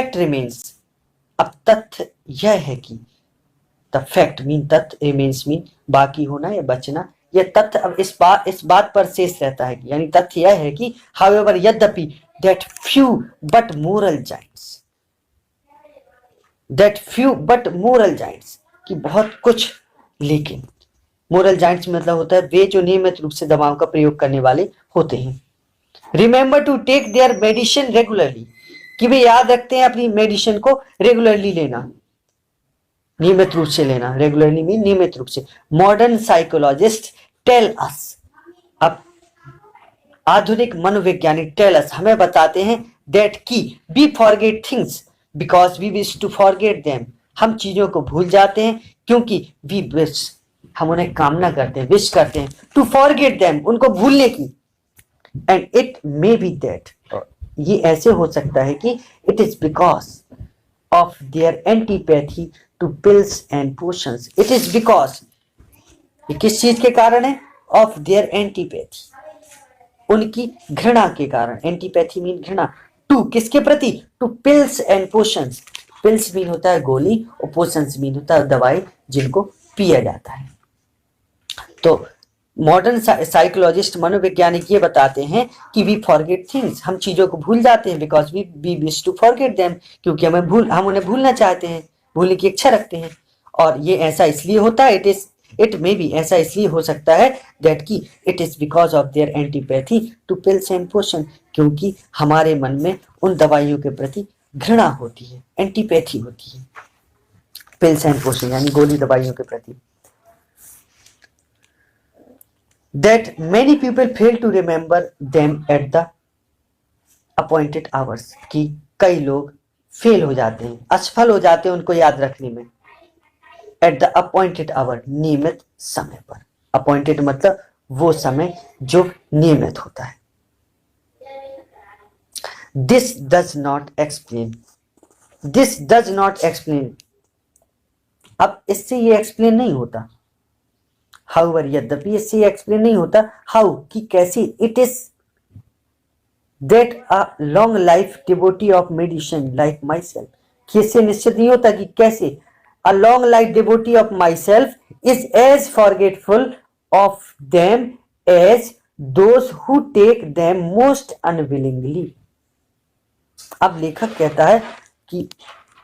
Fact remains, अब तथ्य यह है कि, द फैक्ट मीन तथ्य, रिमेन्स मीन बाकी होना या बचना, यह तथ्य अब इस बात पर शेष रहता है, यानी तथ्य यह है कि हाउएवर यद्यपि, that few but moral Giants, that few but moral Giants, कि बहुत कुछ लेकिन, मोरल जाइंट्स मतलब होता है वे जो नियमित रूप से दवाओं का प्रयोग करने वाले होते हैं। Remember to take their medicine regularly, कि वे याद रखते हैं अपनी मेडिसिन को रेगुलरली लेना, नियमित रूप से लेना, रेगुलरली मीन नियमित रूप से। मॉडर्न साइकोलॉजिस्ट टेल अस, अब आधुनिक मनोवैज्ञानिक टेल अस, हमें बताते हैं दैट की we forget things because we wish to forget them, हम चीजों को भूल जाते हैं क्योंकि वी विश, हम उन्हें कामना करते हैं, विश करते हैं, टू फॉरगेट देम, उनको भूलने की। And it may be that, ये ऐसे हो सकता है कि it is because of their antipathy to pills and potions, it is because, ये किस चीज के कारण है, ऑफ देयर एंटीपैथी, उनकी घृणा के कारण, एंटीपैथी मीन घृणा, टू किसके प्रति, to pills and potions, pills mean होता है गोली और पोशंस मीन होता है दवाई जिनको पिया जाता है। तो मॉडर्न साइकोलॉजिस्ट मनोवैज्ञानिक ये बताते हैं कि वी फॉरगेट थिंग्स, हम चीजों को भूल जाते हैं, because we wish to forget them, क्योंकि हम उन्हें भूलना चाहते हैं, भूलने की इच्छा रखते हैं। और ये ऐसा इसलिए होता है, इट मे बी, ऐसा इसलिए हो सकता है दैट की it is because of their antipathy to pills and potion, क्योंकि हमारे मन में उन दवाइयों के प्रति घृणा होती है, एंटीपैथी होती है, पिल्स एंड पोशन यानी गोली दवाइयों के प्रति। That many people fail to remember them at the appointed hours, कि कई लोग फेल हो जाते हैं, असफल हो जाते हैं उनको याद रखने में, at the appointed hour, नियमित समय पर, appointed मतलब वो समय जो नियमित होता है। This does not explain, this does not explain, अब इससे ये एक्सप्लेन नहीं होता, हाउएवर यद्यपि इससे एक्सप्लेन नहीं होता, हाउ कि कैसे, it is that a long life devotee of medicine like myself, कि इससे निश्चित नहीं होता कि कैसे a long life devotee of myself is as forgetful of them as those who take them most unwillingly. अब लेखक कहता है कि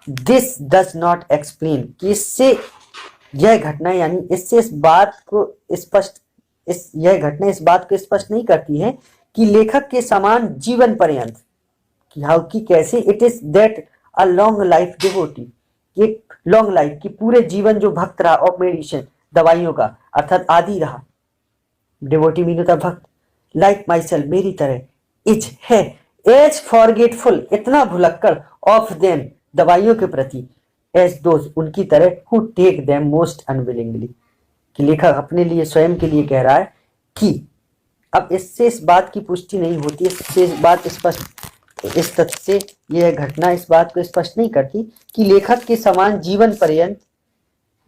दिस डज नॉट एक्सप्लेन, कि इससे यह घटना, यानी इससे इस बात को स्पष्ट, यह घटना इस बात को स्पष्ट नहीं करती है कि लेखक के समान जीवन पर्यंत, कि हाउ की कैसे, it is that a long life devotee, एक लॉन्ग लाइफ की पूरे जीवन जो भक्त रहा ऑफ मेडिसिन दवाइयों का, अर्थात आदि रहा, डिवोटी मीन होता भक्त, लाइक माई सेल्फ मेरी तरह, इज है, एज फॉरगेटफुल इतना भुलक्कड़, ऑफ देम दवाइयों के प्रति, एज दोज उनकी तरह, who take them most unwillingly, कि लेखक अपने लिए स्वयं के लिए कह रहा है कि अब इससे इस बात की पुष्टि नहीं होती, इससे इस बात स्पष्ट, इस तथ्य से यह घटना इस बात को स्पष्ट नहीं करती कि लेखक के समान जीवन पर्यंत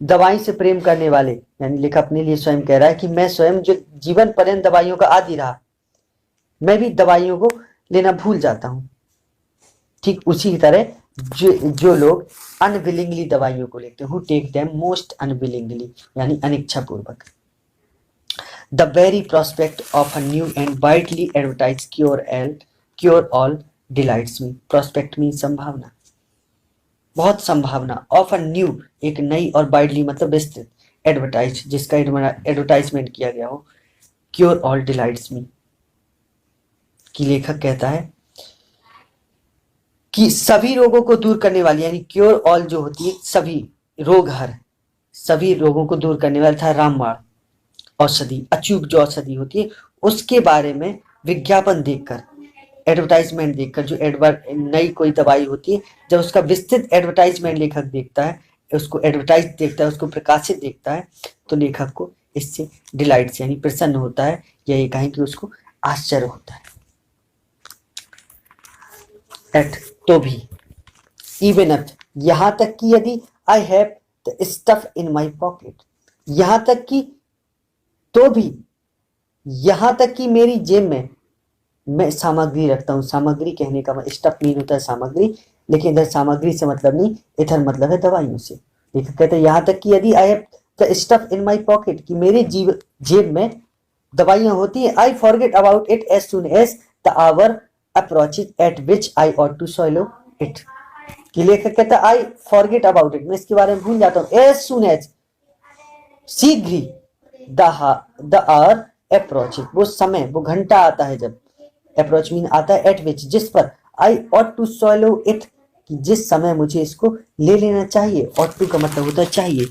दवाई से प्रेम करने वाले, यानी लेखक अपने लिए स्वयं कह रहा है कि मैं स्वयं जो जीवन पर्यंत दवाइयों का आदी रहा, मैं भी दवाइयों को लेना भूल जाता हूं, ठीक उसी तरह जो लोग अनविलिंगली दवाइयों को लेते हैं, who take them most unwillingly यानी अनिच्छा पूर्वक। The very prospect of a new and widely advertise cure all delights me, prospect mean संभावना, बहुत संभावना, ऑफ अ न्यू एक नई, और वाइडली मतलब विस्तृत, एडवर्टाइज जिसका एडवर्टाइजमेंट किया गया हो, क्योर ऑल डिलाइट्स मी, कि लेखक कहता है कि सभी रोगों को दूर करने वाली, यानी क्योर ऑल जो होती है सभी रोग हर, सभी रोगों को दूर करने वाला था रामबाण औषधि, अचूक जो औषधि होती है उसके बारे में विज्ञापन देखकर, एडवर्टाइजमेंट देखकर, जो नई कोई दवाई होती है जब उसका विस्तृत एडवर्टाइजमेंट लेखक देखता है, उसको एडवर्टाइज देखता है, उसको प्रकाशित देखता है, तो लेखक को इससे डिलाइट्स यानी प्रसन्न होता है, या ये कहें कि उसको आश्चर्य होता है। एट तो भी, इवन एट यहां तक कि यदि I have the stuff in my pocket, यहां तक कि, तो भी, यहां तक कि मेरी जेब में मैं सामग्री रखता हूं, सामग्री कहने का स्टफ मीन होता है सामग्री, लेकिन इधर सामग्री से मतलब नहीं, इधर मतलब है दवाइयों से। लेखक कहते हैं यहाँ तक कि यदि I have the stuff in my pocket, कि मेरे जेब में दवाइयां होती है, I forget about it as soon as the hour approaches at which I ought to solve it. कि लेखक कहता है आई फॉरगेट अबाउट इट, मैं इसके बारे में भूल जाता हूँ, एज सुन एज, शीघ्र ही, द आवर अप्रोचेज, वो समय, वो घंटा आता है जब, अप्रोच मीन आता है एट विच, जिस पर, I ought to solve it, कि जिस समय मुझे इसको ले लेना चाहिए। ऑट टू का मतलब होता है चाहिए,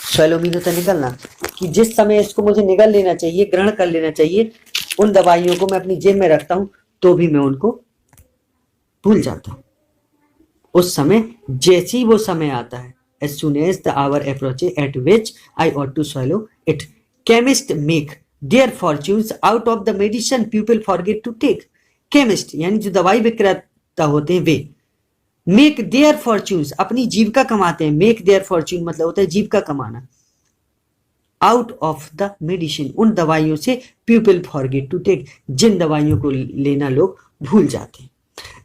सॉलो मीन होता है निकलना, कि जिस समय इसको मुझे निगल लेना चाहिए, ग्रहण कर लेना चाहिए, उन दवाइयों को मैं अपनी जेब में रखता हूं तो भी मैं उनको भूल जाता हूं। उस समय, जैसे ही वो समय आता है, as soon as the hour approaches at which I ought to swallow it. Chemists make their fortunes out of the medicine people forget to take. Chemist यानी जो दवाई विक्रेता होते हैं वे, make their fortunes, अपनी जीविका कमाते हैं, make their fortune मतलब होता है जीविका कमाना, out of the medicine, उन दवाइयों से people forget to take, जिन दवाइयों को लेना लोग भूल जाते हैं।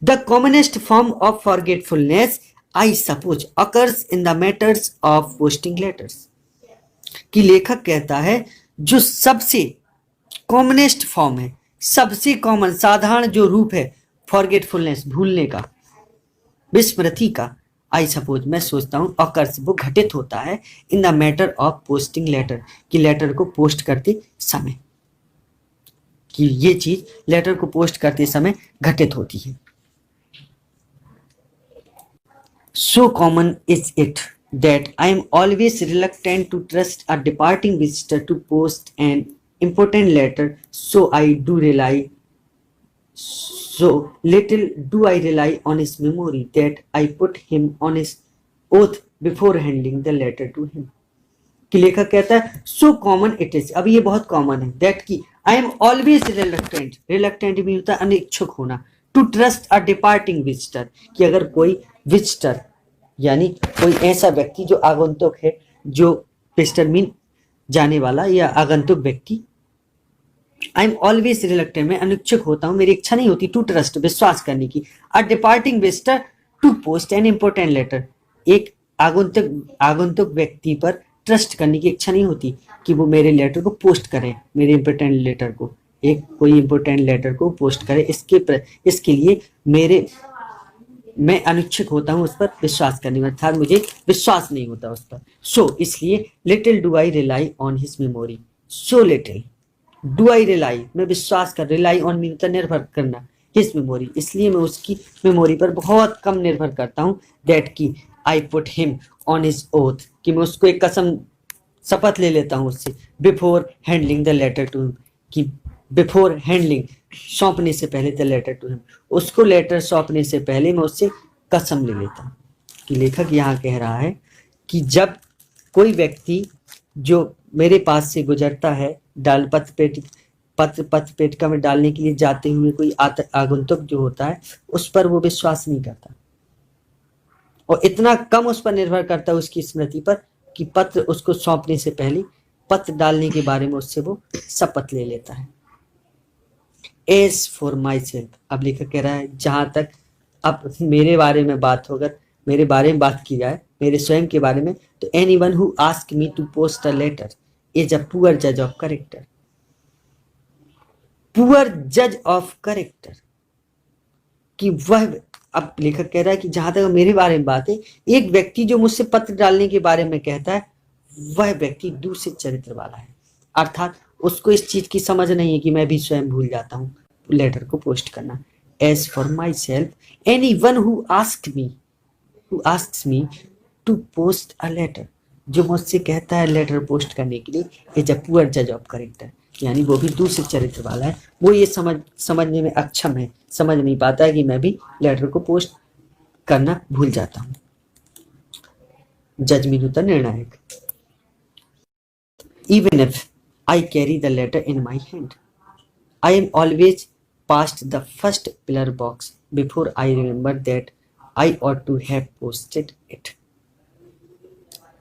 The commonest form of forgetfulness, I suppose, occurs in the matters of posting letters. कि लेखक कहता है जो सबसे कॉमनेस्ट फॉर्म है, सबसे कॉमन साधारण जो रूप है फॉरगेटफुलनेस, भूलने का, विस्मृति का, आई सपोज मैं सोचता हूँ, ऑकर्स वो घटित होता है, in the matter of posting letter, कि लेटर को पोस्ट करते समय, कि ये चीज लेटर को पोस्ट करते समय घटित होती है। So common is it that I am always reluctant to trust a departing visitor to post an important letter, so little do I rely on his memory that I put him on his oath before handing the letter to him. कि लेखक कहता है so common it is, अब ये बहुत common है, that कि I am always reluctant भी होता है अनिच्छुक होना, to trust a departing visitor, कि अगर कोई विजिटर यानी कोई ऐसा व्यक्ति जो आगंतुक है, जो विजिटर मीन जाने वाला या आगंतुक व्यक्ति, आई एम ऑलवेज रिलक्टेंट, मैं अनिच्छुक होता हूं, मेरी इच्छा नहीं होती, टू ट्रस्ट विश्वास करने की, a departing visitor to post an important letter, एक आगंतुक व्यक्ति पर ट्रस्ट करने की इच्छा नहीं होती कि वो मेरे लेटर को पोस्ट करें, मेरे इंपॉर्टेंट लेटर को, एक कोई इंपॉर्टेंट लेटर को पोस्ट करे, इसके लिए मैं अनिच्छुक होता हूं उस पर विश्वास करने में, अर्थात मुझे विश्वास नहीं होता उस पर। सो इसलिए little do I rely on his memory, so little do I rely, मैं विश्वास कर, रिलाई ऑन मीन निर्भर करना, हिज मेमोरी, इसलिए मैं उसकी मेमोरी पर बहुत कम निर्भर करता हूं, दैट की I put him on his oath, कि मैं उसको एक कसम शपथ ले लेता हूं उससे, before handling the letter to him, कि बिफोर हैंडलिंग सौंपने से पहले, द लेटर टू हिम, उसको लेटर सौंपने से पहले मैं उससे कसम ले लेता हूँ। कि लेखक यहाँ कह रहा है कि जब कोई व्यक्ति जो मेरे पास से गुजरता है, पत्र पेटिका में डालने के लिए जाते हुए कोई आगंतुक जो होता है, उस पर वो विश्वास नहीं करता, और इतना कम उस पर निर्भर करता है उसकी स्मृति पर कि पत्र उसको सौंपने से पहले, पत्र डालने के बारे में उससे वो शपथ ले लेता है। एज फॉर माई सेल्फ, अब लेखक कह रहा है जहां तक अब मेरे बारे में बात हो, अगर मेरे बारे में बात की जाए, मेरे स्वयं के बारे में, तो anyone who ask me to post a letter is a poor जज ऑफ करेक्टर, पुअर जज ऑफ करेक्टर, कि वह, अब लेखक कह रहा है कि जहां तक मेरे बारे में बात है, एक व्यक्ति जो मुझसे पत्र डालने के बारे में कहता है, वह व्यक्ति दूषित चरित्र वाला है, अर्थात उसको इस चीज की समझ नहीं है कि मैं भी स्वयं भूल जाता हूं लेटर को पोस्ट करना। As for myself, anyone who asks me to post a letter, जो मुझसे कहता है लेटर पोस्ट करने के लिए, इज अ पुअर जज ऑफ करेक्टर, यानी वो भी दूसरे चरित्र वाला है, वो ये समझने में अक्षम है, समझ नहीं पाता है कि मैं भी लेटर को पोस्ट करना भूल जाता हूं। जजमेंट होता निर्णायक। Even if I carry the letter in my hand, I am always past the first pillar box before I remember that I ought to have posted it.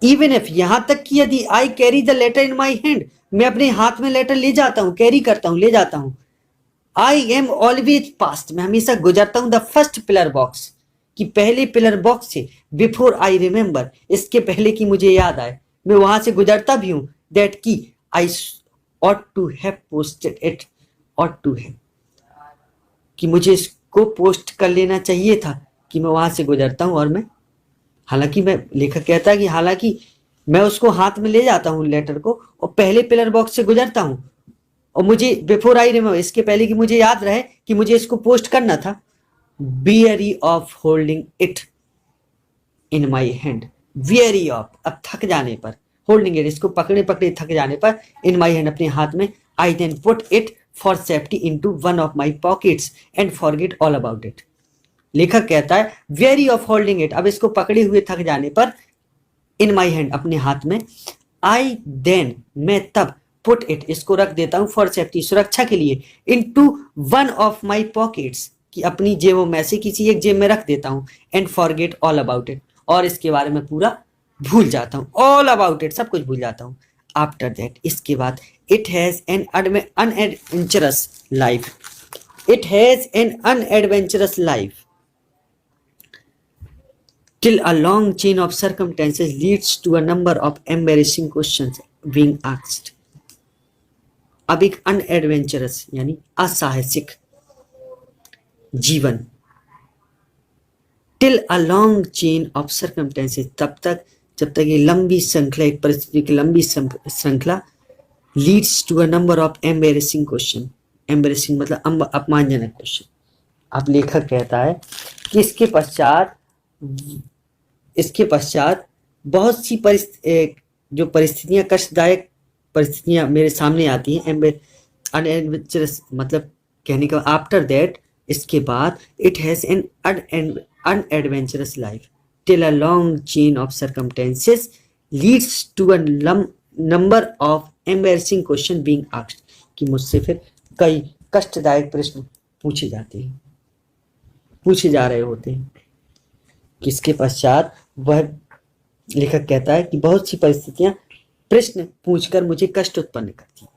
Even if, यहां तक कि यदि I carry the letter in my hand, मैं अपने हाथ में letter ले जाता हूं, कैरी करता हूं, ले जाता हूं, आई एम ऑलवेज पास्ट, मैं हमेशा गुजरता हूं द फर्स्ट पिलर बॉक्स, कि पहले पिलर बॉक्स से, बिफोर आई रिमेंबर, इसके पहले कि मुझे याद आए, मैं वहां से गुजरता भी हूं, दैट की I ought to have posted it, ought to have, कि मुझे इसको पोस्ट कर लेना चाहिए था, कि मैं वहां से गुजरता हूं और मैं, हालांकि मैं, लेखक कहता है कि हालांकि मैं उसको हाथ में ले जाता हूं लेटर को और पहले पिलर बॉक्स से गुजरता हूं और मुझे बिफोर आई रिमेंबर, इसके पहले कि मुझे याद रहे कि मुझे इसको पोस्ट करना था, weary of holding it in my hand, weary of, अब थक जाने पर, holding it, इसको पकड़े पकड़े थक जाने पर, in my hand, अपने हाथ में, I then put it for safety into one of my pockets and forget all about it. लेखक कहता है weary of holding it, अब इसको पकड़े हुए थक जाने पर, in my hand, अपने हाथ में, I then, मैं तब, put it, इसको रख देता हूं for safety, सुरक्षा के लिए, into one of my pockets, कि अपनी जेबों में से किसी एक जेब में रख देता हूं, and forget all about it, और इसके बारे में पूरा भूल जाता हूं, ऑल अबाउट इट, सब कुछ भूल जाता हूं. आफ्टर दैट, इसके बाद, it has an unadventurous life, it has an unadventurous life till a long chain of circumstances leads to a number of embarrassing questions being asked. अब एक अनएडवेंचरस यानी असाहसिक जीवन, till a long chain of circumstances, तब तक जब तक ये लंबी श्रृंखला, एक परिस्थिति की लंबी श्रृंखला, leads to a number of embarrassing question, embarrassing मतलब अपमानजनक क्वेश्चन. अब लेखक कहता है कि इसके पश्चात बहुत सी जो परिस्थितियां, कष्टदायक परिस्थितियां मेरे सामने आती हैं, अनएडवेंचरस मतलब कहने का, आफ्टर दैट, इसके बाद, it has an unadventurous life till a long chain of circumstances leads to a number of embarrassing question being asked, कि मुझसे फिर कई कष्टदायक प्रश्न पूछे जाते हैं, पूछे जा रहे होते हैं. किसके पश्चात वह, लेखक कहता है कि बहुत सी परिस्थितियां प्रश्न पूछकर मुझे कष्ट उत्पन्न करती हैं.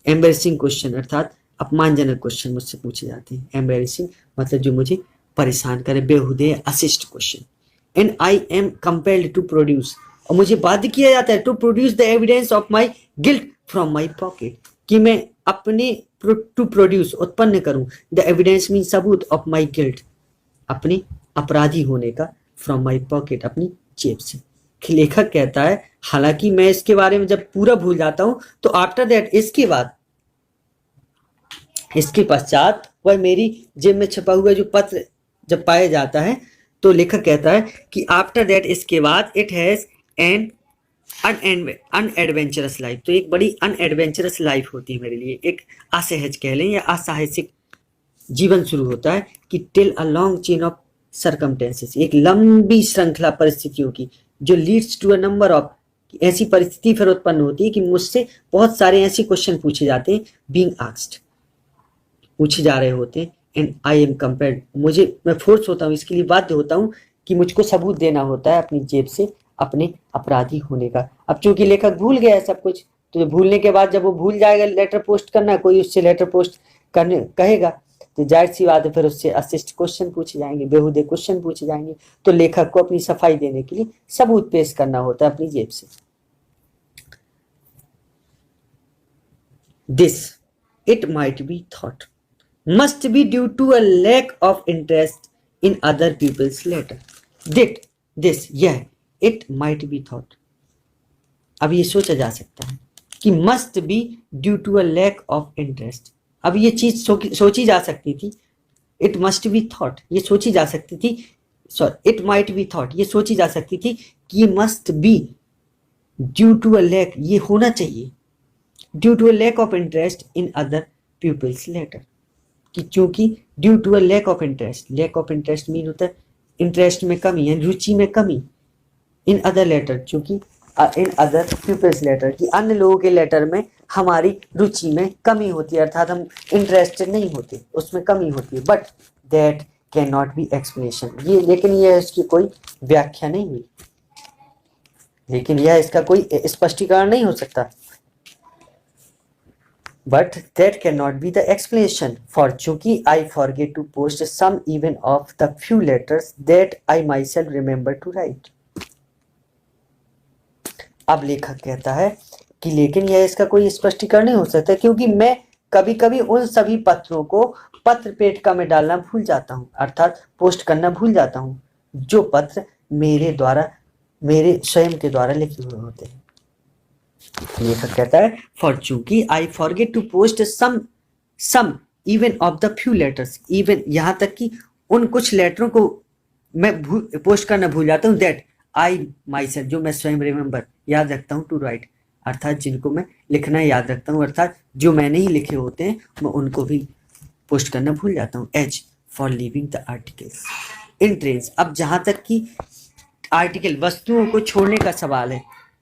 एम्बेरेसिंग क्वेश्चन अर्थात अपमानजनक क्वेश्चन मुझसे पूछे जाते हैं. एम्बेरेसिंग मतलब जो मुझे परेशान करे, बेहुदे, अशिष्ट question. And I am compelled to produce, और मुझे बाध्य किया जाता है, to produce the evidence of my guilt from my pocket, कि मैं अपने, टू प्रोड्यूस उत्पन्न करूं, द एविडेंस मीन सबूत, ऑफ माई गिल्ट अपने अपराधी होने का, फ्रॉम माई पॉकेट अपनी जेब से. लेखक कहता है हालांकि मैं इसके बारे में जब पूरा भूल जाता हूं, तो आफ्टर दैट, इसके बाद, इसके पश्चात वह मेरी जेब में छपा हुआ जो पत्र जब पाया जाता है, तो लेखक कहता है कि आफ्टर दैट, इसके बाद, it has an unadventurous life, तो एक बड़ी अनएडवेंचरस लाइफ होती है मेरे लिए, एक असहज कह लें या असाहसिक जीवन शुरू होता है, कि till a long chain of circumstances, एक लंबी श्रृंखला परिस्थितियों की, जो leads to a number of, ऐसी परिस्थिति फिर उत्पन्न होती है कि मुझसे बहुत सारे ऐसे क्वेश्चन पूछे जाते हैं, बीइंग आस्क्ड, पूछे जा रहे होते हैं, एंड आई एम कंपेल्ड, मैं फोर्स होता हूँ, इसके लिए बाध्य होता हूँ कि मुझको सबूत देना होता है अपनी जेब से अपने अपराधी होने का. अब चूंकि लेखक भूल गया है सब कुछ, तो भूलने के बाद जब वो भूल जाएगा लेटर पोस्ट करना, कोई उससे लेटर पोस्ट करने कहेगा, तो जाहिर सी बात है फिर उससे अशिष्ट क्वेश्चन पूछे जाएंगे, बेहुदे क्वेश्चन पूछे जाएंगे. तो लेखक को अपनी सफाई देने के लिए सबूत पेश करना होता है अपनी जेब से. This, it might be thought, must be due to a lack of interest in other people's letter. This, यह, it might be thought, अब ये सोचा जा सकता है कि must be due to a lack of interest, अब ये चीज सोची जा सकती थी, it must be thought, ये सोची जा सकती थी, sorry, it might be thought, ये सोची जा सकती थी कि ये must be due to a lack, ये होना चाहिए, due to a lack of interest in other people's letter, कि क्योंकि due to a lack of interest mean होता है इंटरेस्ट में कमी, यानी रुचि में कमी, इन अदर लेटर, क्योंकि इन अदर पीपल्स लेटर, कि अन्य लोगों के लेटर में हमारी रुचि में कमी होती है, अर्थात हम इंटरेस्टेड नहीं होते, उसमें कमी होती है. But that can not be explanation, ये, लेकिन यह इसकी कोई व्याख्या नहीं हुई, लेकिन यह इसका कोई स्पष्टीकरण नहीं हो सकता. But that cannot be the explanation. For चूंकि I forget to post some even of the few letters that I myself remember to write. अब लेखक कहता है कि लेकिन यह इसका कोई स्पष्टीकरण नहीं हो सकता क्योंकि मैं कभी कभी उन सभी पत्रों को पत्र पेटिका में डालना भूल जाता हूँ, अर्थात पोस्ट करना भूल जाता हूँ, जो पत्र मेरे स्वयं के द्वारा लिखे हुए होते हैं। लेखक कहता है फॉर चूंकि I forget to post some even of the few letters, even यहाँ तक कि उन कुछ लेटरों को मैं पोस्ट करना भूल जाता हूँ, दैट आई माई सेल्फ जो मैं स्वयं रिमेंबर याद रखता हूँ, टू राइट अर्थात जिनको मैं लिखना याद रखता हूँ, अर्थात जो मैंने ही लिखे होते हैं मैं उनको भी पोस्ट करना भूल जाता हूँ। As for leaving the articles in trains, अब जहाँ तक कि आर्टिकल वस्तुओं को छोड़ने का सवाल है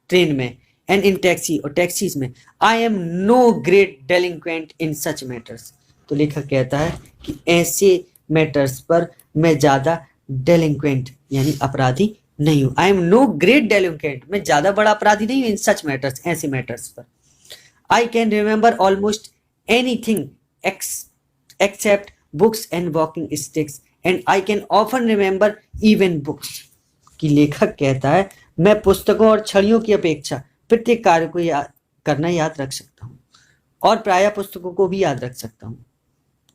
ट्रेन में, एंड इन टैक्सी और टैक्सीज में, I am no great delinquent in such matters, तो लेखक कहता है कि ऐसे मैटर्स पर मैं ज़्यादा डेलिंक्वेंट यानी अपराधी नहीं हूँ। आई एम नो ग्रेट डेलिंक्वेंट, मैं ज़्यादा बड़ा अपराधी नहीं हूँ इन सच मैटर्स, ऐसे मैटर्स पर। I can remember almost anything except books and walking sticks and I can often remember even books, कि लेखक कहता है मैं पुस्तकों और छड़ियों की अपेक्षा प्रत्येक कार्य को करना याद रख सकता हूँ और प्रायः पुस्तकों को भी याद रख सकता हूँ।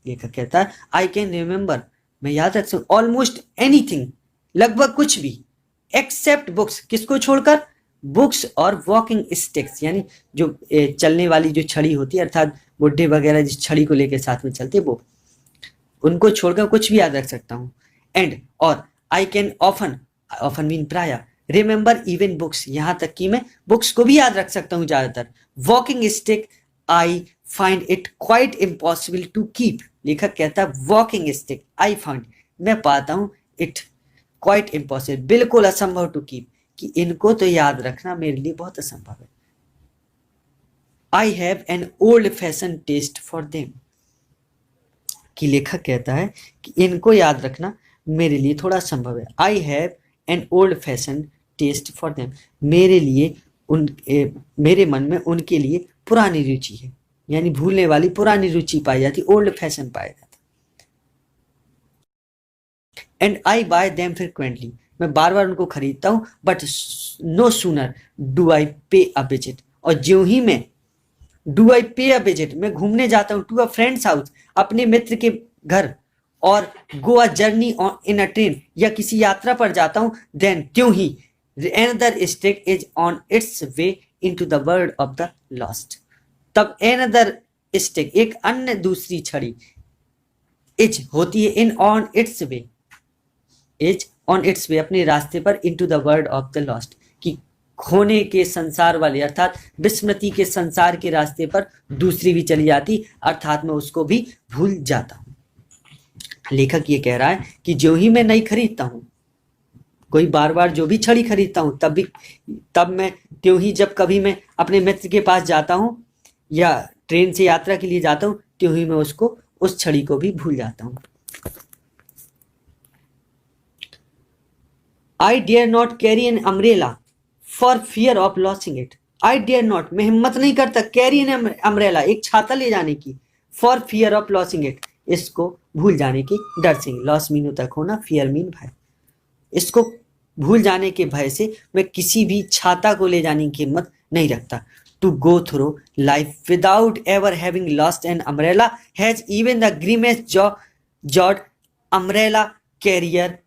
लेखक कहता है आई कैन रिमेंबर, मैं याद रख सकता हूँ, ऑलमोस्ट एनीथिंग लगभग कुछ भी, एक्सेप्ट बुक्स किसको छोड़कर, बुक्स और वॉकिंग स्टिक्स यानी जो चलने वाली जो छड़ी होती है, अर्थात बुढ़े वगैरह जिस छड़ी को लेकर साथ में चलते वो, उनको छोड़कर कुछ भी याद रख सकता हूँ। एंड और आई कैन ऑफन मीन प्रायः, रिमेंबर इवन बुक्स यहाँ तक कि मैं बुक्स को भी याद रख सकता हूँ ज़्यादातर। Walking stick I find it quite impossible to keep, लेखक कहता है वॉकिंग स्टिक आई फाइंड, मैं पाता हूँ इट क्वाइट इम्पॉसिबल, बिल्कुल असंभव टू कीप, कि इनको तो याद रखना मेरे लिए बहुत असंभव है। I have an old fashion test for them, कि लेखक कहता है कि इनको याद रखना मेरे लिए थोड़ा असंभव है। I have an old fashion test for them, मेरे मन में उनके लिए पुरानी रुचि है, यानी भूलने वाली पुरानी रुचि पाई जाती, ओल्ड फैशन पाया जाता। And I buy them frequently, मैं बार बार उनको खरीदता हूँ, but no sooner do I pay a visit, और ज्यों ही मैं do I pay a visit, मैं घूमने जाता हूँ टू अ फ्रेंड्स हाउस, अपने मित्र के घर, और गो a journey in a train, या किसी यात्रा पर जाता हूँ, देन त्यों ही another stick is on its way into the world of the lost, तब another stick एक अन्य दूसरी छड़ी is होती है in on its way, is on its way अपने रास्ते पर into the world of the lost, कि खोने के संसार वाले अर्थात विस्मृति के संसार के रास्ते पर दूसरी भी चली जाती, अर्थात मैं उसको भी भूल जाता हूँ। लेखक ये कह रहा है कि जो ही मैं नई खरीदता हूँ, कोई बार बार जो भी छड़ी खरीदता हूँ, तब मैं त्यों ही जब कभी मैं अपने मित्र के पास जाता हूँ या ट्रेन से यात्रा के लिए जाता हूँ, त्यों ही मैं उस छड़ी को भी भूल जाता हूँ। I dare not carry an umbrella for fear of losing it, I dare not, मैं हिम्मत नहीं करता, कैरी एन अम्ब्रेला एक छाता ले जाने की, for fear of losing it इसको भूल जाने की डर से, लॉस मीन होता खोना, फियर मीन भय, इसको भूल जाने के भय से मैं किसी भी छाता को ले जाने की हिम्मत नहीं रखता। To go through life without ever having lost an umbrella has even the grimmest jawed umbrella carrier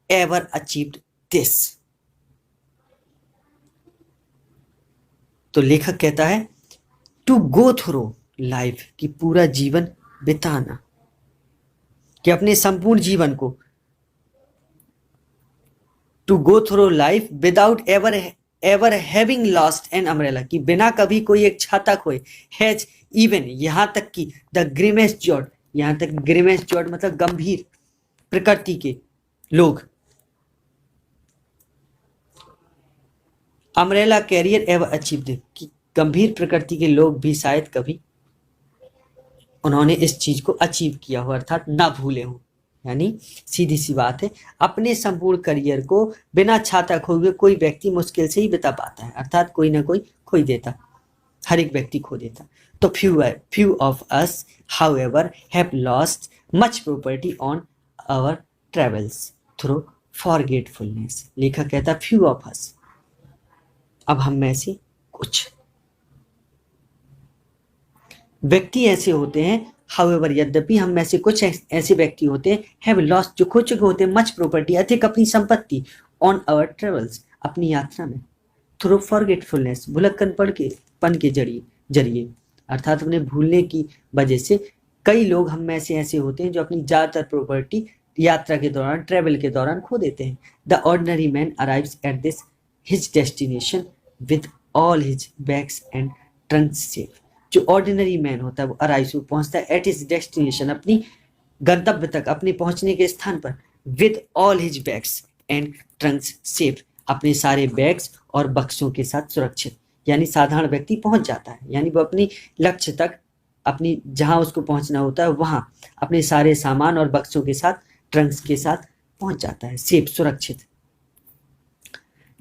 ever achieved this, तो लेखक कहता है टू गो थ्रू लाइफ, कि पूरा जीवन बिताना, कि अपने संपूर्ण जीवन को, to go through life without ever having lost an umbrella, कि बिना कभी कोई एक छाता खोए, हैज इवन यहाँ तक कि द ग्रीमेस्ट जॉर्ड, यहाँ तक ग्रीमेस्ट जॉर्ड मतलब गंभीर प्रकृति के लोग, अम्ब्रेला कैरियर एवर अचीव्ड, कि गंभीर प्रकृति के लोग भी शायद कभी उन्होंने इस चीज को अचीव किया हो, अर्थात ना भूले हो। यानी सीधी सी बात है, अपने संपूर्ण करियर को बिना छाता खोए हुए कोई व्यक्ति मुश्किल से ही बिता पाता है, अर्थात कोई ना कोई खो देता, हर एक व्यक्ति खो देता। तो few of us however have lost much property on our travels through forgetfulness. लेखक कहता few of us, अब हम में से कुछ व्यक्ति ऐसे होते हैं, however यद्यपि हम में से कुछ ऐसे व्यक्ति होते हैं, have lost जो खो चुके होते हैं, much property अधिक अपनी संपत्ति, on our travels अपनी यात्रा में, through forgetfulness भुलक्कनपन के जरिए अर्थात अपने भूलने की वजह से कई लोग हम में से ऐसे होते हैं जो अपनी ज़्यादातर प्रॉपर्टी यात्रा के दौरान, ट्रेवल के दौरान खो देते हैं. The ordinary man arrives at this his destination with all his bags and Trunks safe. जो ऑर्डिनरी मैन होता है वो अराइव्स, वो पहुंचता है एट हिज डेस्टिनेशन अपनी गंतव्य तक, अपने पहुंचने के स्थान पर, with all his bags and Trunks safe अपने सारे बैग्स और बक्सों के साथ सुरक्षित. यानी साधारण व्यक्ति पहुंच जाता है, यानी वो अपनी लक्ष्य तक, अपनी जहां उसको पहुंचना होता है वहां अपने सारे सामान और बक्सों के साथ, ट्रंक्स के साथ पहुंच जाता है, सेफ सुरक्षित.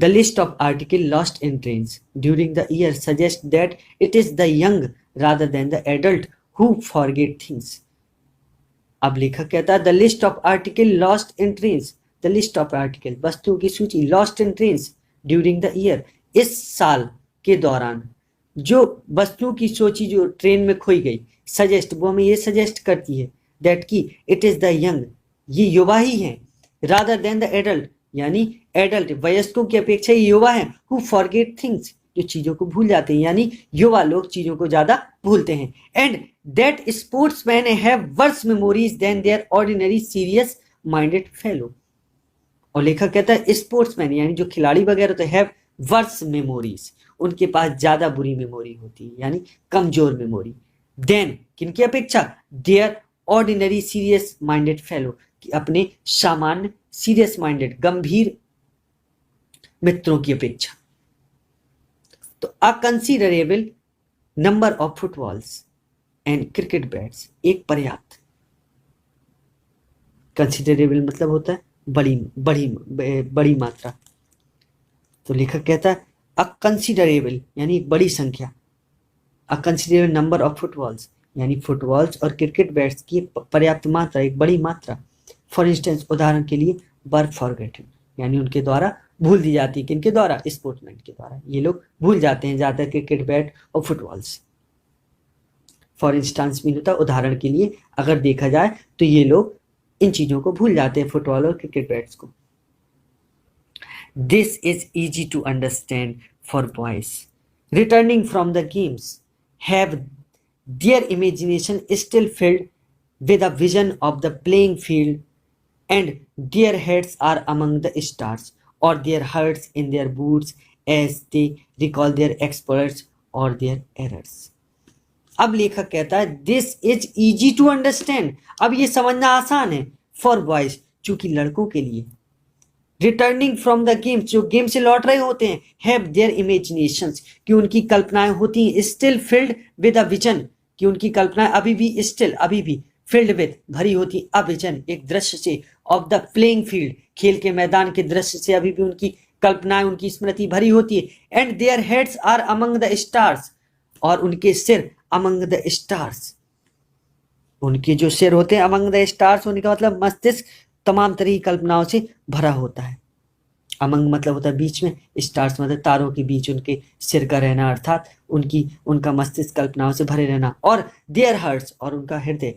The list of article lost in trains during the year suggest that it is the young rather than the adult who forget things. अब लेखक कहता है the list of article lost in trains, the list of article वस्तुओं की सूची, lost in trains during the year इस साल के दौरान जो वस्तुओं की सूची जो ट्रेन में खोई गई, सजेस्ट वो हमें ये सजेस्ट करती है दैट की इट इज द यंग ये युवा ही हैं, रादर देन द एडल्ट यानी एडल्ट वयस्कों की अपेक्षा ये युवा हैं, हु फॉरगेट थिंग्स जो चीजों को भूल जाते हैं, यानी युवा लोग चीजों को ज्यादा भूलते हैं. And that sportsman have worse memories than their ordinary serious minded fellow. और लेखक कहता है स्पोर्ट्समैन यानी जो खिलाड़ी वगैरह होते हैं, हैव वर्स मेमोरीज उनके पास ज्यादा बुरी मेमोरी होती है, यानी कमजोर मेमोरी, देन किनकी अपेक्षा, their ordinary serious minded fellow कि अपने सामान्य सीरियस माइंडेड गंभीर मित्रों की अपेक्षा. तो a considerable number of footballs and cricket bats, एक पर्याप्त, कंसीडरेबल मतलब होता है बड़ी बड़ी बड़ी मात्रा. तो लेखक कहता है अ कंसीडरेबल यानी एक बड़ी संख्या, अ कंसीडरेबल नंबर ऑफ फुटबॉल्स यानी फुटबॉल्स और क्रिकेट बैट्स की पर्याप्त मात्रा, एक बड़ी मात्रा. फॉर इंस्टेंस उदाहरण के लिए वर फॉरगेटन यानी उनके द्वारा भूल दी जाती है, किनके द्वारा, स्पोर्ट्समैन के द्वारा. ये लोग भूल जाते हैं ज़्यादातर क्रिकेट बैट और फुटबॉल्स. फॉर इंस्टेंस मीन होता है उदाहरण के लिए, अगर देखा जाए तो ये लोग इन चीज़ों को भूल जाते हैं, फुटबॉल और क्रिकेट बैट्स को. This is easy to understand for boys. Returning from the games, have their imagination still filled with a vision of the playing field, and their heads are among the stars, or their hearts in their boots as they recall their exploits or their errors. अब लेखक कहता है this is easy to understand, अब ये समझना आसान है, for boys चूंकि लड़कों के लिए. रिटर्निंग फ्रॉम द गेम्स जो गेम से लौट रहे होते हैं, हैव देयर इमेजिनेशंस कि उनकी कल्पनाएं होती हैं, still filled with a vision कि उनकी कल्पनाएं अभी भी फिल्ड विद भरी होती अ विजन एक दृश्य से, ऑफ द प्लेइंग फील्ड खेल के मैदान के दृश्य से अभी भी उनकी कल्पनाएं, उनकी स्मृति भरी होती है. And their heads are among the stars और उनके सिर अमंग द स्टार्स, उनके जो सिर होते हैं अमंग द स्टार्स होने का मतलब मस्तिष्क तमाम तरह की कल्पनाओं से भरा होता है. अमंग मतलब होता है बीच में, स्टार्स मतलब तारों के बीच उनके सिर का रहना, अर्थात उनका मस्तिष्क कल्पनाओं से भरे रहना. और देयर हार्ट्स और उनका हृदय,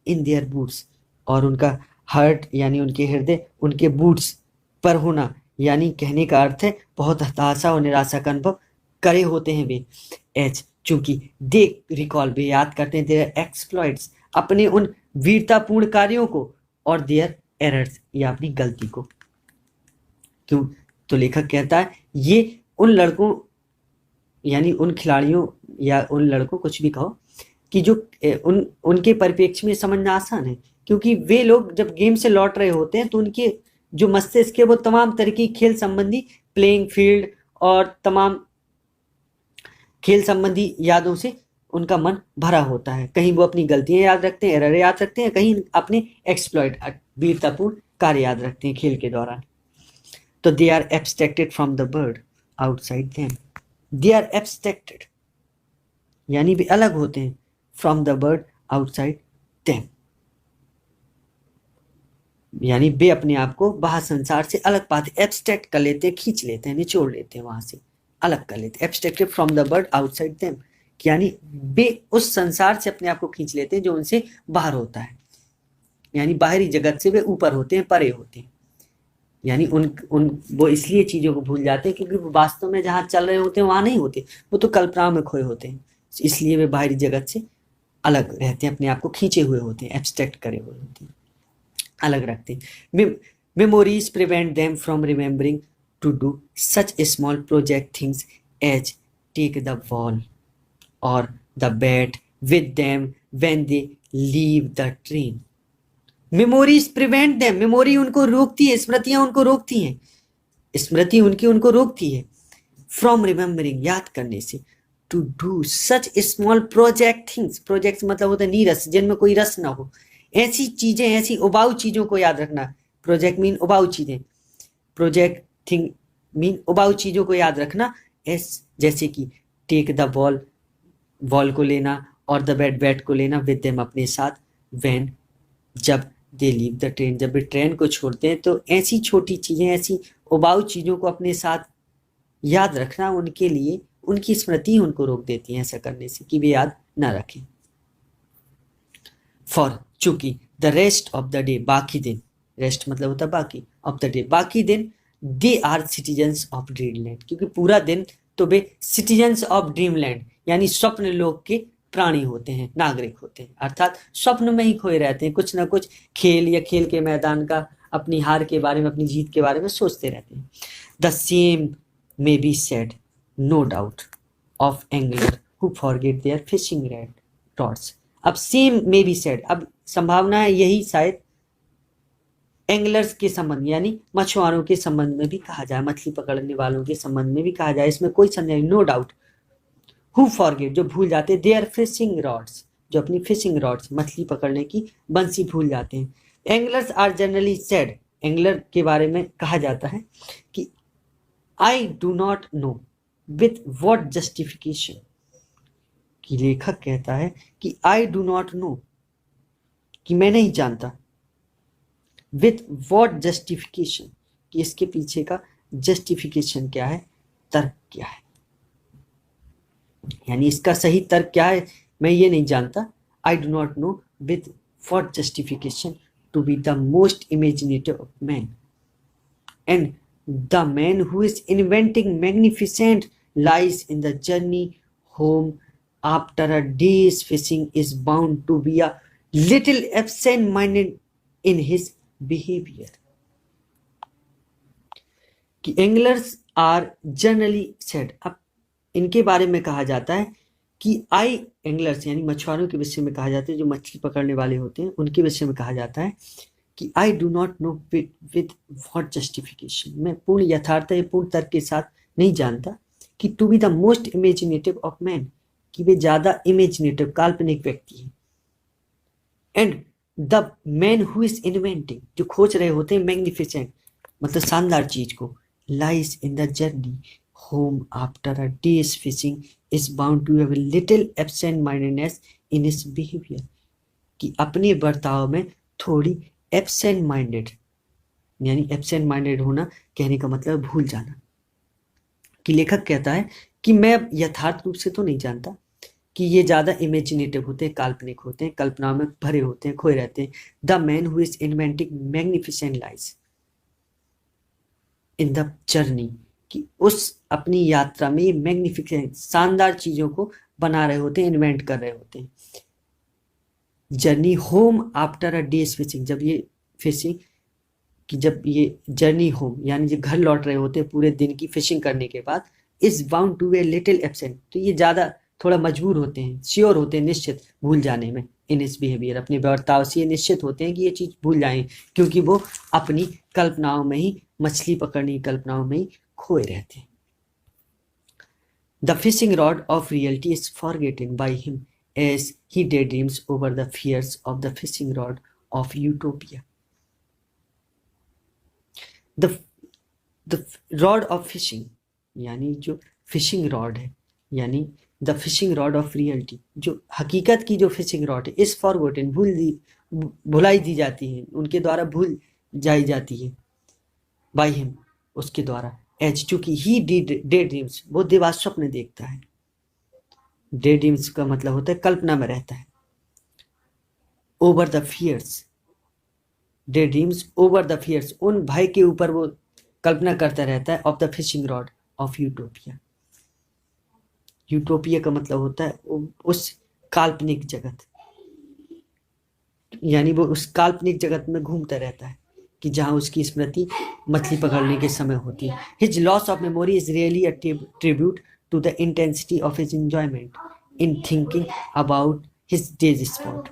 इन देयर बूट्स और उनका हार्ट यानी उनके हृदय उनके बूट्स पर होना, यानी कहने का अर्थ है बहुत हताशा और निराशा का अनुभव करे होते हैं वे. एच चूंकि दे रिकॉल वे याद करते हैं देयर एक्सप्लॉइट्स अपने उन वीरतापूर्ण कार्यों को, और देयर एरर्स या अपनी गलती को. क्यों, तो लेखक कहता है ये उन लड़कों यानी उन खिलाड़ियों या उन लड़कों कुछ भी कहो कि जो उनके परिप्रेक्ष्य में समझना आसान है, क्योंकि वे लोग जब गेम से लौट रहे होते हैं तो उनके जो मस्तिष्क है वो तमाम तरह की खेल संबंधी, प्लेइंग फील्ड और तमाम खेल संबंधी यादों से उनका मन भरा होता है. कहीं वो अपनी गलतियां याद रखते हैं, एरर याद रखते हैं, कहीं अपने एक्सप्लॉइट वीरतापूर्ण कार्य याद रखते हैं खेल के दौरान. तो they are abstracted from the world outside them, they are abstracted यानी वे अलग होते हैं from the world outside them, यानी वे अपने आप को बाहर संसार से अलग पाते, एब्स्ट्रैक्ट कर लेते हैं, खींच लेते हैं, निचोड़ लेते हैं, वहां से अलग कर लेते हैं। Abstracted from the world outside them, यानी वे उस संसार से अपने आप को खींच लेते हैं जो उनसे बाहर होता है, यानी बाहरी जगत से वे ऊपर होते हैं, परे होते हैं। यानी उन वो इसलिए चीजों को भूल जाते हैं क्योंकि वो वास्तव में जहाँ चल रहे होते हैं वहां नहीं होते, वो तो कल्पनाओं में खोए होते हैं, इसलिए वे बाहरी जगत से अलग रहते हैं, अपने आप को खींचे हुए होते हैं, एब्स्ट्रैक्ट करे हुए होते हैं, अलग रखते हैं। Memories prevent them from remembering to do such small project things as take the wall और the bat with them when they leave the train. Memories prevent them, memory उनको रोकती है, स्मृतियां उनको रोकती हैं, स्मृति उनकी उनको रोकती है फ्रॉम रिमेम्बरिंग, याद करने से, to do such small project things, project मतलब होता है नीरस, जिनमें कोई रस ना हो, ऐसी चीजें, ऐसी उबाऊ चीजों को याद रखना। प्रोजेक्ट मीन उबाऊ चीजें, प्रोजेक्ट थिंग मीन उबाऊ चीजों को याद रखना, जैसे कि टेक द बॉल, बॉल को लेना, और द बैट, बैट को लेना, विद देम अपने साथ, व्हेन जब दे लीव द ट्रेन, जब वे ट्रेन को छोड़ते हैं, तो ऐसी छोटी चीजें, ऐसी उबाऊ चीजों को अपने साथ याद रखना उनके लिए, उनकी स्मृति उनको रोक देती है ऐसा करने से कि वे याद ना रखें। फॉर, चूंकि the rest of the day, बाकी दिन, रेस्ट मतलब होता है बाकी, ऑफ द डे बाकी दिन, they are citizens of dreamland, क्योंकि पूरा दिन तो वे सिटीजन्स ऑफ ड्रीमलैंड यानी स्वप्न लोक के प्राणी होते हैं, नागरिक होते हैं, अर्थात स्वप्न में ही खोए रहते हैं, कुछ ना कुछ खेल या खेल के मैदान का, अपनी हार के बारे में, अपनी जीत के बारे में सोचते रहते हैं। The same may be said no doubt of angler who forget their fishing rods. अब सेम मे बी सेड, अब संभावना है यही शायद एंगलर्स के संबंध यानी मछुआरों के संबंध में भी कहा जाए, मछली पकड़ने वालों के संबंध में भी कहा जाए, इसमें कोई संदेह नहीं, नो डाउट। हु फॉरगेट, जो भूल जाते हैं, देयर फिशिंग रॉड्स, जो अपनी फिशिंग रॉड्स, मछली पकड़ने की बंसी भूल जाते हैं। Anglers are generally said, angler के बारे में कहा जाता है कि I do not know with what justification, कि लेखक कहता है कि आई डू नॉट नो, कि मैं नहीं जानता, विथ व्हाट जस्टिफिकेशन, कि इसके पीछे का जस्टिफिकेशन क्या है, तर्क क्या है, यानी इसका सही तर्क क्या है, मैं ये नहीं जानता। I do not know with what justification to be the most imaginative of man, and the man who is inventing magnificent lies in the journey home after a day's fishing is bound to be a little absent minded in his behaviour. कि anglers are generally said, अब इनके बारे में कहा जाता है कि आई, anglers यानी मछुआरों के विषय में कहा जाता है, जो मछली पकड़ने वाले होते हैं उनके विषय में कहा जाता है कि I do not know with what justification, मैं पूर्ण यथार्थ या पूर्ण तर्क के साथ नहीं जानता कि to be the most imaginative of man, कि वे ज्यादा इमेजिनेटिव, काल्पनिक व्यक्ति हैं, and the man who is inventing, जो खोज रहे होते हैं, मैग्निफिसेंट मतलब शानदार चीज को, lies in the journey home after a day's fishing is bound to have a little absent-mindedness in his behavior, कि अपने बर्ताव में थोड़ी एब्सेंट माइंडेड, यानी एब्सेंट माइंडेड होना कहने का मतलब भूल जाना, कि लेखक कहता है कि मैं यथार्थ रूप से तो नहीं जानता कि ये ज्यादा इमेजिनेटिव होते हैं, काल्पनिक होते हैं, कल्पना में भरे होते हैं, खोए रहते हैं। The man who is inventing magnificent lies in the journey, कि उस अपनी यात्रा में ये मैग्निफिकेंट, शानदार चीजों को बना रहे होते हैं, इन्वेंट कर रहे होते हैं। Journey home after a day's fishing, जब ये फिशिंग कि जब ये जर्नी होम यानी जो घर लौट रहे होते हैं पूरे दिन की फिशिंग करने के बाद, is bound to a little absent, तो ये ज्यादा थोड़ा मजबूर होते हैं, श्योर होते हैं, निश्चित भूल जाने में, इन इस बिहेवियर, अपने बर्ताव से ये निश्चित होते हैं कि ये चीज भूल जाएं, क्योंकि वो अपनी कल्पनाओं में ही, मछली पकड़ने की कल्पनाओं में ही खोए रहते हैं। The fishing rod of reality is forgotten by him as he daydreams over the fears of the fishing rod of utopia. The rod of fishing यानी जो फिशिंग रॉड है, यानी the fishing rod of reality, जो हकीकत की जो fishing rod है, is forgotten, भुलाई दी जाती है, उनके द्वारा भूल जाई जाती है, बाय हिम, उसके द्वारा, एज चूंकि ही डे ड्रीम्स, वो दिवा स्वप्न देखता है। डे ड्रीम्स का मतलब होता है कल्पना में रहता है। Over the fears, day dreams over the fears, उन भय के ऊपर वो कल्पना करता रहता है, of the fishing rod of utopia. Utopia का मतलब होता है उस काल्पनिक जगत, यानी वो उस काल्पनिक जगत में घूमता रहता है कि जहां उसकी स्मृति मछली पकड़ने के समय होती है। His loss of memory is really a tribute to the intensity of his enjoyment in thinking about his day's spot.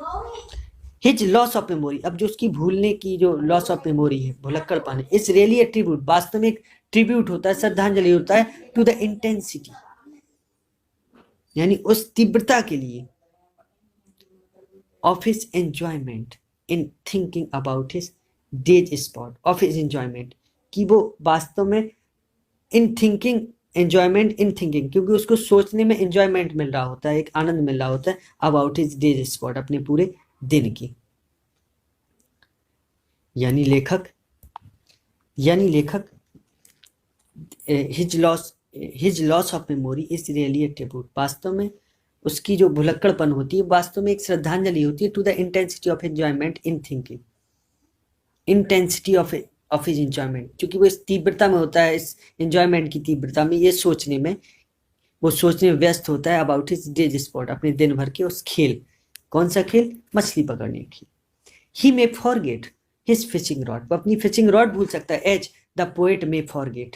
His loss of memory, अब जो उसकी भूलने की जो लॉस ऑफ मेमोरी है, भुलक्कड़पन है, इज रियली अ ट्रिब्यूट, वास्तव में एक ट्रिब्यूट होता है, श्रद्धांजलि होता है, टू द इंटेंसिटी, यानी उस तीव्रता के लिए, of his enjoyment in thinking about his day's spot, of his enjoyment, कि वो वास्तव में in thinking, enjoyment in thinking, क्योंकि उसको सोचने में एंजॉयमेंट मिल रहा होता है, एक आनंद मिल रहा होता है, अबाउट हिज डेज स्पॉट, अपने पूरे दिन की। यानी लेखक his loss of memory is really a tribute, वास्तव में उसकी जो भुलक्कड़पन होती है वास्तव में एक श्रद्धांजलि होती है, to the intensity of enjoyment in thinking, intensity of his enjoyment, क्योंकि वो इस तीव्रता में होता है, इस एंजॉयमेंट की तीव्रता में, ये सोचने में, वो सोचने में व्यस्त होता है, अबाउट हिज डेज स्पॉट, अपने दिन भर के उस खेल, कौन सा खेल, मछली पकड़ने की। He may forget his fishing rod, वो अपनी फिशिंग रॉड भूल सकता है, as the poet may forget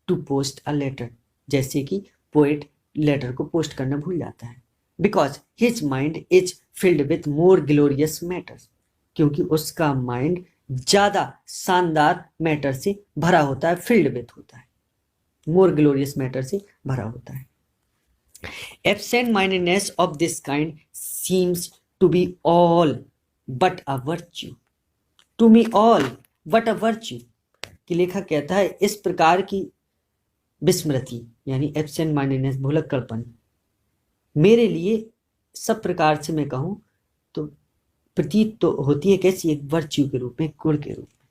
to post a letter, जैसे कि पोएट लेटर को पोस्ट करना भूल जाता है, because his mind is filled with more glorious matters, क्योंकि उसका माइंड ज्यादा शानदार मैटर से भरा होता है, फिल्ड विथ होता है, मोर ग्लोरियस मैटर से भरा होता है। Absent mindedness of this kind seems to be all but a virtue, to me all but a virtue, कि लेखक कहता है इस प्रकार की विस्मृति, यानी एब्सेंट माइंडेडनेस, भुलक्कड़पन, मेरे लिए सब प्रकार से मैं कहूं तो प्रतीत तो होती है कैसी, एक वर्च्यू के रूप में, गुण के रूप में,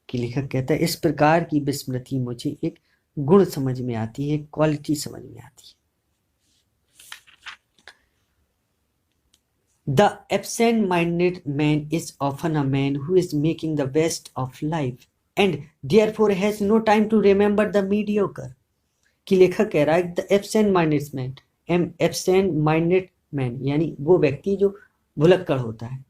कि लेखक कहता है इस प्रकार की विस्मृति मुझे एक गुण समझ में आती है, क्वालिटी समझ में आती है। The absent-minded man is often a man who is making the best of life and therefore has no time to remember the mediocre, कि लेखक कह रहा है द एब्सेंट माइंडेड मैन, यानी वो व्यक्ति जो भुलक्कड़ होता है,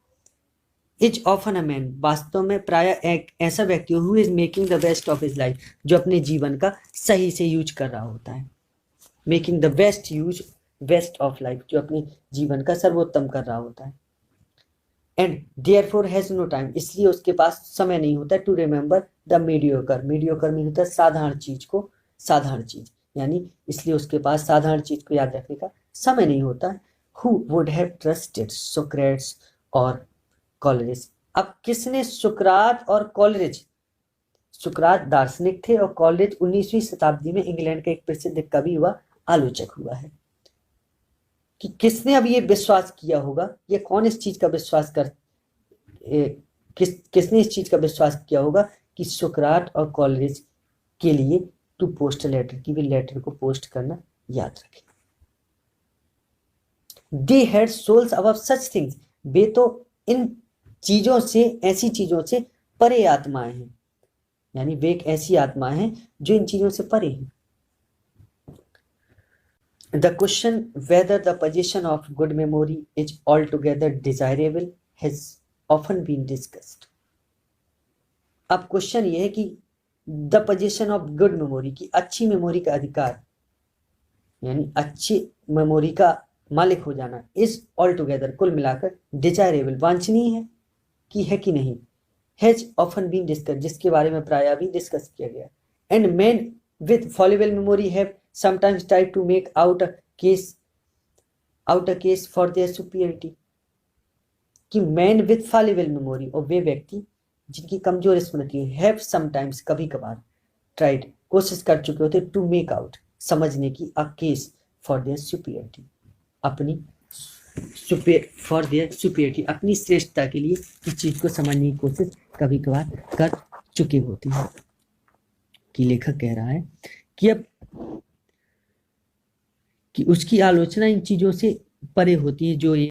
इज ऑफन अ मैन, वास्तव में प्राय एक ऐसा व्यक्ति who is making the best of his life, जो अपने जीवन का सही से यूज कर रहा होता है, making the best of life, जो अपने जीवन का सर्वोत्तम कर रहा होता है, and therefore has no time, इसलिए उसके पास समय नहीं होता, to remember the mediocre, mediocre में होता है साधारण चीज को, साधारण चीज, यानी इसलिए उसके पास साधारण चीज को याद रखने का समय नहीं होता है। Who would have trusted Socrates और कॉलेरिज, अब किसने सुकरात और कॉलेरिज, सुकरात दार्शनिक थे और कॉलेरिज 19वीं शताब्दी में इंग्लैंड का एक प्रसिद्ध कवि हुआ, आलोचक हुआ है, कि किसने अब ये विश्वास किया होगा, ये कौन इस चीज का विश्वास किसने इस चीज का विश्वास किया होगा कि सुकरात और कॉलेरिज के लिए टू पोस्ट लेटर, की भी लेटर को पोस्ट करना याद रखें। They had souls above such things, वे तो इन चीजों से, ऐसी चीजों से परे आत्माएं हैं, यानी वे एक ऐसी आत्मा है जो इन चीजों से परे है। The question whether the possession of good memory is altogether desirable has often been discussed. अब क्वेश्चन ये है कि the possession of good memory, की अच्छी मेमोरी का अधिकार, यानी अच्छी मेमोरी का मालिक हो जाना, इज ऑल टुगेदर, कुल मिलाकर, डिजायरेबल, वांछनीय है कि नहीं, हैज ऑफन बीन डिस्कस, जिसके बारे में प्राय भी डिस्कस किया गया, and man with fallible memory have sometimes try to make out a case for their superiority, कि मैन विथ फॉलिबल मेमोरी, और वे व्यक्ति जिनकी कमजोर स्मृति है, हैव समटाइम्स, कभी कभार, ट्राइड, कोशिश कर चुके होते, टू मेक आउट, समझने की, a case for their superiority, अपनी फॉर देयर सुपीरियरिटी, अपनी श्रेष्ठता के लिए इस चीज को समझने की कोशिश कभी कभार कर चुके होते हैं। कि लेखक कह रहा है कि अब कि उसकी आलोचना इन चीजों से परे होती है जो ये